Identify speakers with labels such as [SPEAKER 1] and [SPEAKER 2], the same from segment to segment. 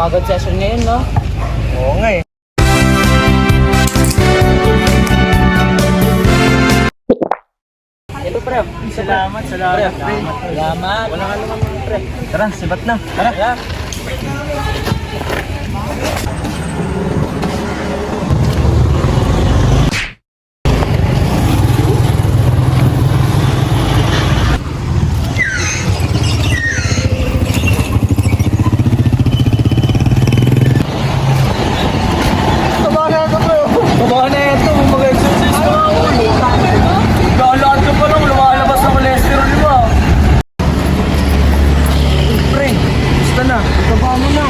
[SPEAKER 1] pagod session ngayon, no?
[SPEAKER 2] Oo nga eh.
[SPEAKER 1] Ito, pre.
[SPEAKER 2] Salamat.
[SPEAKER 1] Salamat.
[SPEAKER 2] Wala ka naman, pre. Tara, sibat na. Tara.
[SPEAKER 1] Yeah.
[SPEAKER 2] Baka na ito, mag-exercise ka. Kalaan ka pa lang, lumalabas na cholesterol, di ba? Pre, gusto na. Itaba mo na.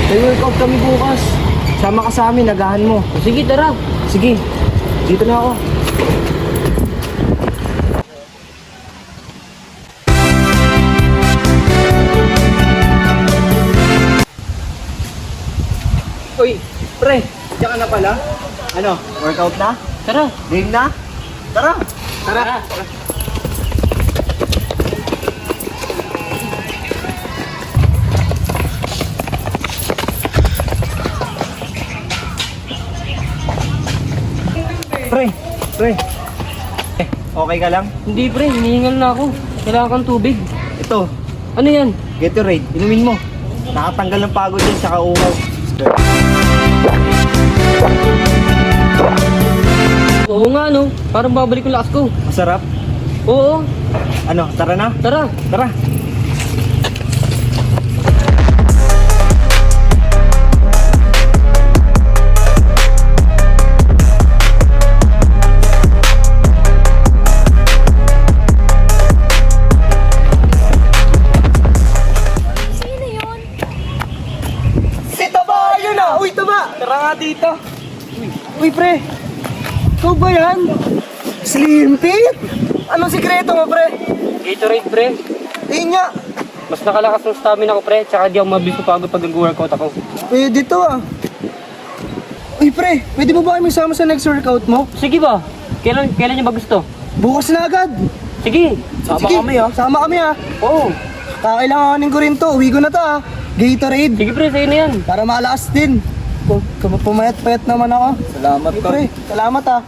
[SPEAKER 2] May workout kami bukas. Sama ka sa amin, agahan mo.
[SPEAKER 1] Sige, tara.
[SPEAKER 2] Sige, dito na ako. Uy, pre, diyan ka na pala? Ano, workout na?
[SPEAKER 1] Tara.
[SPEAKER 2] Game na? Tara!
[SPEAKER 1] Tara.
[SPEAKER 2] Pre, okay ka lang?
[SPEAKER 1] Hindi, pre. Hinihingal na ako. Kailangan kang tubig.
[SPEAKER 2] Ito,
[SPEAKER 1] Ano yan?
[SPEAKER 2] Gatorade, inumin mo. Nakatanggal ng pagod yan, tsaka uhaw.
[SPEAKER 1] Oo nga, no? Parang babalik yung lakas ko.
[SPEAKER 2] Masarap?
[SPEAKER 1] Oo.
[SPEAKER 2] Ano, tara na?
[SPEAKER 1] Tara.
[SPEAKER 2] Tara!
[SPEAKER 3] Sino yun?
[SPEAKER 2] Si Taba! Yun na! Uy, Taba! Tara nga dito! Uy, pre! Ikaw ba yan? Slim Fit? Anong sikreto mo, pre?
[SPEAKER 1] Gatorade, pre.
[SPEAKER 2] Nga!
[SPEAKER 1] Mas nakalakas ng stamina ko, pre. Tsaka di ako mabilis mapagod pag nag-workout ako.
[SPEAKER 2] Pwede to ah. Uy, pre! Pwede mo ba kami sama sa next workout mo?
[SPEAKER 1] Sige ba? Kailan niyo ba gusto?
[SPEAKER 2] Bukas na agad!
[SPEAKER 1] Sige.
[SPEAKER 2] Sige, sama kami ah!
[SPEAKER 1] Oo.
[SPEAKER 2] Kakailanganin ko rin to. Uwi ko na to ah. Gatorade.
[SPEAKER 1] Sige, pre. Sa'yo na yan.
[SPEAKER 2] Para malakas din. Pumayat-payat naman ako. Salamat ka. Pre, salamat ah.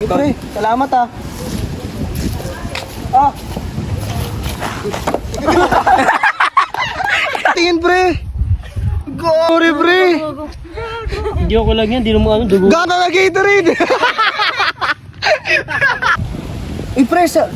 [SPEAKER 2] Pre, salamat ah. Ah. Tingin pre. Sorry pre.
[SPEAKER 1] Hindi ako lang yan. Di mo ano, dugo.
[SPEAKER 2] Gata na Gatorade. Uy pre, sa